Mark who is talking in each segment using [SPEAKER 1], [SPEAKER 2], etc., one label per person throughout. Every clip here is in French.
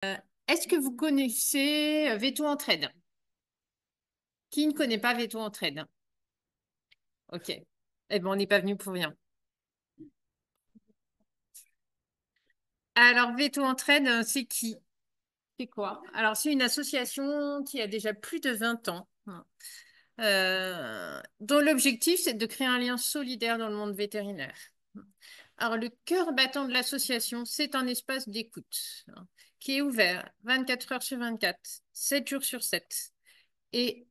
[SPEAKER 1] Est-ce que vous connaissez Veto Entraide? Qui ne connaît pas Veto Entraide? Ok. Eh ben, on n'est pas venu pour rien. Alors, Veto Entraide, c'est qui? C'est quoi? Alors, c'est une association qui a déjà plus de 20 ans, dont l'objectif, c'est de créer un lien solidaire dans le monde vétérinaire. Alors, le cœur battant de l'association, c'est un espace d'écoute, qui est ouvert 24 heures sur 24, 7 jours sur 7. Et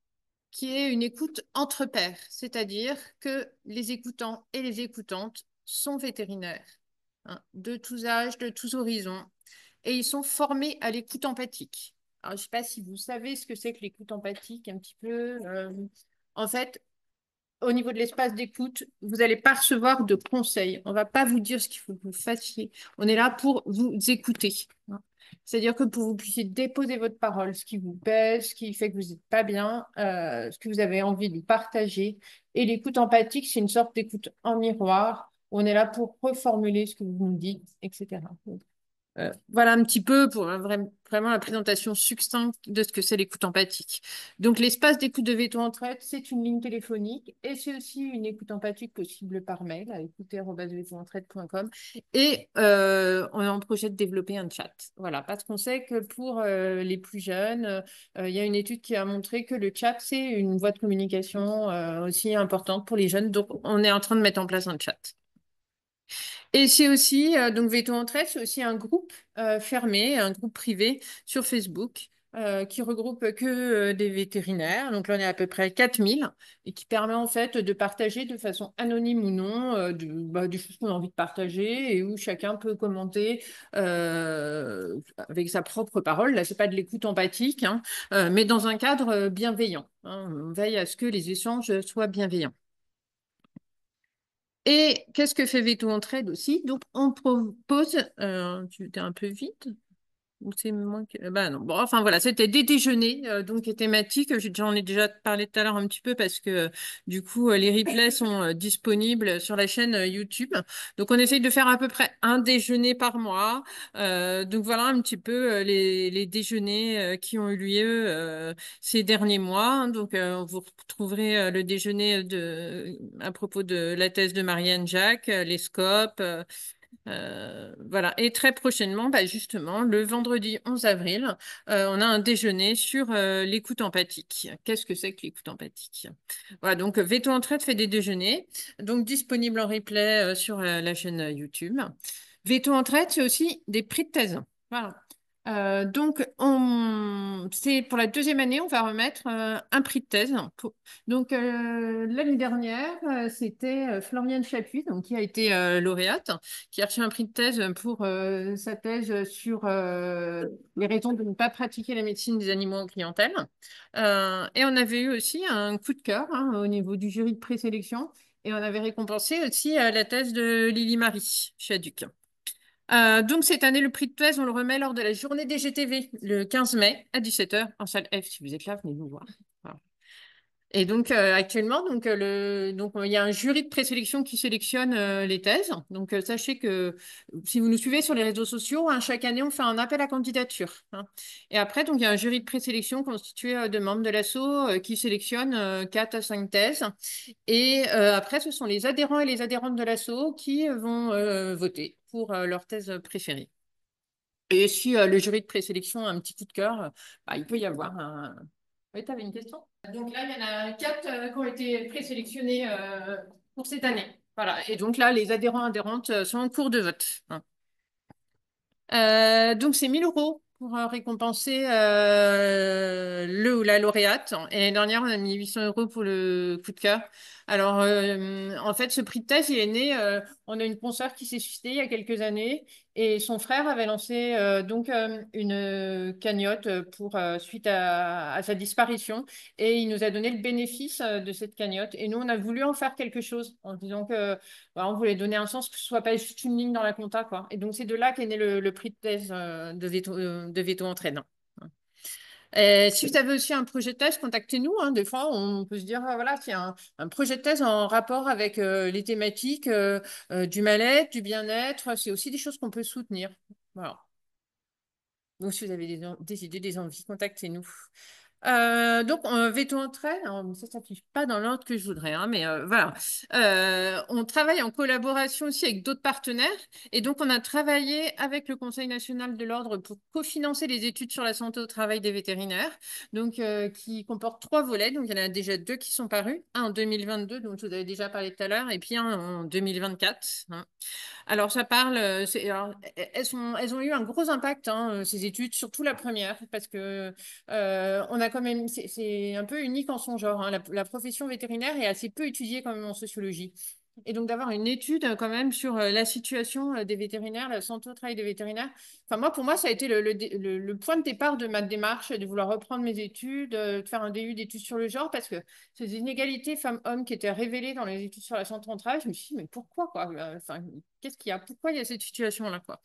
[SPEAKER 1] qui est une écoute entre pairs, c'est-à-dire que les écoutants et les écoutantes sont vétérinaires, de tous âges, de tous horizons, et ils sont formés à l'écoute empathique. Alors, je ne sais pas si vous savez ce que c'est que l'écoute empathique, un petit peu. En fait, au niveau de l'espace d'écoute, vous n'allez pas recevoir de conseils. On ne va pas vous dire ce qu'il faut que vous fassiez. On est là pour vous écouter. C'est-à-dire que pour que vous puissiez déposer votre parole, ce qui vous pèse, ce qui fait que vous n'êtes pas bien, ce que vous avez envie de partager. Et l'écoute empathique, c'est une sorte d'écoute en miroir. On est là pour reformuler ce que vous nous dites, etc. Voilà un petit peu pour vraiment la présentation succincte de ce que c'est l'écoute empathique. Donc, l'espace d'écoute de Veto Entraide, c'est une ligne téléphonique et c'est aussi une écoute empathique possible par mail à écouter@vetoentraide.com. Et on est en projet de développer un chat. Voilà, parce qu'on sait que pour les plus jeunes, il y a une étude qui a montré que le chat, c'est une voie de communication aussi importante pour les jeunes. Donc, on est en train de mettre en place un chat. Et c'est aussi, donc Veto Entraide, c'est aussi un groupe fermé, un groupe privé sur Facebook qui regroupe que des vétérinaires. Donc là, on est à peu près 4000 et qui permet en fait de partager de façon anonyme ou non des choses qu'on a envie de partager et où chacun peut commenter avec sa propre parole. Là, c'est pas de l'écoute empathique, hein, mais dans un cadre bienveillant, hein. On veille à ce que les échanges soient bienveillants. Et qu'est-ce que fait Veto Entraide aussi? Donc, on propose, tu étais un peu vite, ou c'est moi qui... Bah non. Bon, enfin voilà, c'était des déjeuners donc thématiques. J'en ai déjà parlé tout à l'heure un petit peu parce que du coup, les replays sont disponibles sur la chaîne YouTube. Donc, on essaye de faire à peu près un déjeuner par mois. Donc, voilà un petit peu les déjeuners qui ont eu lieu ces derniers mois, hein. Donc, vous retrouverez le déjeuner à propos de la thèse de Marianne Jacques, les scopes. Voilà. Et très prochainement, bah, justement, le vendredi 11 avril, on a un déjeuner sur l'écoute empathique. Qu'est-ce que c'est que l'écoute empathique? Voilà, donc Veto Entraide fait des déjeuners, donc disponible en replay sur la chaîne YouTube. Veto Entraide, c'est aussi des prix de thèse. Voilà. Donc, c'est pour la deuxième année, on va remettre un prix de thèse. Donc, l'année dernière, c'était Floriane Chapuis, donc, qui a été lauréate, qui a reçu un prix de thèse pour sa thèse sur les raisons de ne pas pratiquer la médecine des animaux en clientèle. Et on avait eu aussi un coup de cœur au niveau du jury de présélection. Et on avait récompensé aussi la thèse de Lily Marie Chaduc. Donc, cette année, le prix de thèse, on le remet lors de la journée des GTV, le 15 mai à 17 h en salle F. Si vous êtes là, venez nous voir. Voilà. Et donc, actuellement, il y a un jury de présélection qui sélectionne les thèses. Donc, sachez que si vous nous suivez sur les réseaux sociaux, hein, chaque année, on fait un appel à candidature, hein. Et après, donc, il y a un jury de présélection constitué de membres de l'asso qui sélectionne 4 à 5 thèses. Et après, ce sont les adhérents et les adhérentes de l'asso qui vont voter pour leur thèse préférée. Et si le jury de présélection a un petit coup de cœur, bah, il peut y avoir un... Oui, tu avais une question? Donc là, il y en a 4 qui ont été présélectionnés pour cette année. Voilà. Et donc là, les adhérents adhérentes sont en cours de vote, hein. Donc, c'est 1 000 € pour récompenser le ou la lauréate. Et l'année dernière, on a mis 800 € pour le coup de cœur. Alors, en fait, ce prix de thèse, il est né. On a une consoeur qui s'est suicidée il y a quelques années et son frère avait lancé une cagnotte pour, suite à sa disparition. Et il nous a donné le bénéfice de cette cagnotte. Et nous, on a voulu en faire quelque chose en disant que voilà, on voulait donner un sens, que ce soit pas juste une ligne dans la compta, quoi. Et donc, c'est de là qu'est né le prix de thèse de Veto Entraîne. Si vous avez aussi un projet de thèse, contactez-nous, hein. Des fois, on peut se dire, ah, voilà, c'est un projet de thèse en rapport avec les thématiques du mal-être, du bien-être. C'est aussi des choses qu'on peut soutenir. Voilà. Donc, si vous avez des idées, des envies, contactez-nous. Donc, veto entraide, alors, ça s'affiche pas dans l'ordre que je voudrais, hein, mais voilà. On travaille en collaboration aussi avec d'autres partenaires. Et donc, on a travaillé avec le Conseil national de l'ordre pour cofinancer les études sur la santé au travail des vétérinaires, donc qui comporte 3 volets. Donc, il y en a déjà 2 qui sont parus, un en 2022, dont je vous avais déjà parlé tout à l'heure, et puis un en 2024. Hein. Alors, ça parle, elles ont eu un gros impact, hein, ces études, surtout la première, parce que on a quand même, c'est un peu unique en son genre, hein. La profession vétérinaire est assez peu étudiée quand même en sociologie. Et donc d'avoir une étude quand même sur la situation des vétérinaires, la santé au travail des vétérinaires. Enfin moi, pour moi, ça a été le point de départ de ma démarche de vouloir reprendre mes études, de faire un DU d'études sur le genre, parce que ces inégalités femmes-hommes qui étaient révélées dans les études sur la santé au travail, je me suis dit, mais pourquoi quoi? Enfin, qu'est-ce qu'il y a? Pourquoi il y a cette situation-là quoi?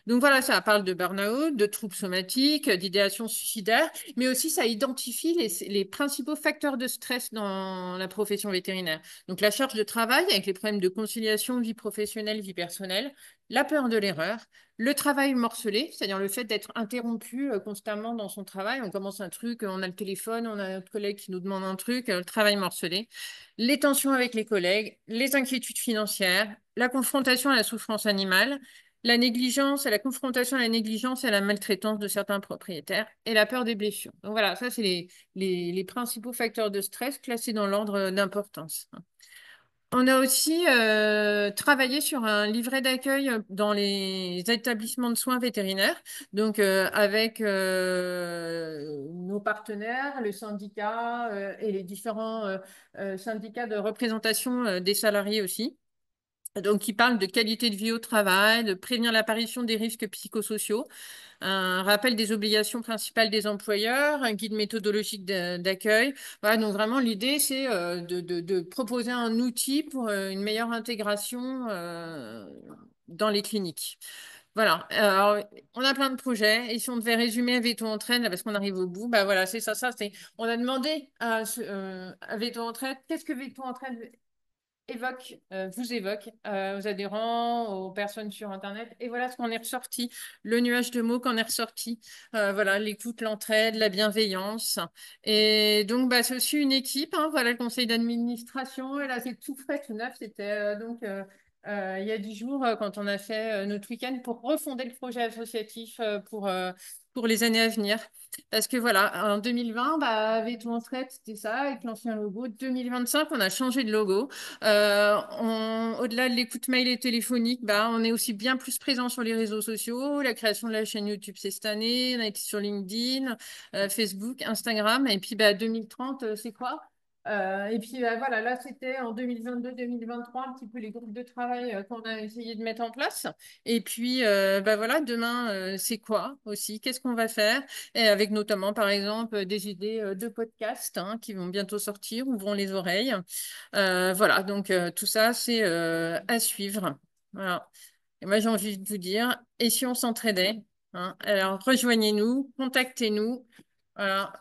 [SPEAKER 1] Donc voilà, ça parle de burn-out, de troubles somatiques, d'idéation suicidaire, mais aussi ça identifie les principaux facteurs de stress dans la profession vétérinaire. Donc la charge de travail avec les problèmes de conciliation vie professionnelle, vie personnelle, la peur de l'erreur, le travail morcelé, c'est-à-dire le fait d'être interrompu constamment dans son travail. On commence un truc, on a le téléphone, on a notre collègue qui nous demande un truc, le travail morcelé, les tensions avec les collègues, les inquiétudes financières, la confrontation à la souffrance animale, la négligence, la confrontation à la négligence et à la maltraitance de certains propriétaires et la peur des blessures. Donc voilà, ça, c'est les principaux facteurs de stress classés dans l'ordre d'importance. On a aussi travaillé sur un livret d'accueil dans les établissements de soins vétérinaires, donc avec nos partenaires, le syndicat et les différents syndicats de représentation des salariés aussi. Donc, qui parle de qualité de vie au travail, de prévenir l'apparition des risques psychosociaux, un rappel des obligations principales des employeurs, un guide méthodologique d'accueil. Voilà, donc vraiment, l'idée, c'est de proposer un outil pour une meilleure intégration dans les cliniques. Voilà, alors, on a plein de projets. Et si on devait résumer Veto Entraîne, là, parce qu'on arrive au bout, bah voilà, c'est ça, on a demandé à Veto Entraîne, qu'est-ce que Veto Entraîne vous évoque aux adhérents, aux personnes sur Internet. Et voilà ce qu'on est ressorti, le nuage de mots qu'on est ressorti. Voilà, l'écoute, l'entraide, la bienveillance. Et donc, bah, c'est aussi une équipe. Hein, voilà, le conseil d'administration. Et là, c'est tout frais, tout neuf. C'était il y a 10 jours quand on a fait notre week-end pour refonder le projet associatif pour les années à venir. Parce que voilà, en 2020, bah, avec l'entraide, c'était ça, avec l'ancien logo. 2025, on a changé de logo. Au-delà de l'écoute mail et téléphonique, bah, on est aussi bien plus présent sur les réseaux sociaux. La création de la chaîne YouTube, c'est cette année. On a été sur LinkedIn, Facebook, Instagram. Et puis, bah, 2030, c'est quoi? Et puis voilà, là c'était en 2022-2023 un petit peu les groupes de travail qu'on a essayé de mettre en place. Et puis bah voilà, demain c'est quoi aussi? Qu'est-ce qu'on va faire? Et avec notamment par exemple des idées de podcasts hein, qui vont bientôt sortir, ouvrons les oreilles. Voilà, donc tout ça, c'est à suivre. Voilà. Et moi, j'ai envie de vous dire, et si on s'entraidait, hein, alors rejoignez-nous, contactez-nous. Voilà.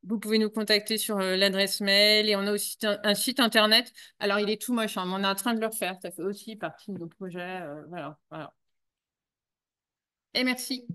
[SPEAKER 1] Vous pouvez nous contacter sur l'adresse mail et on a aussi un site internet. Alors, il est tout moche, hein, mais on est en train de le refaire. Ça fait aussi partie de nos projets. Voilà, voilà. Et merci.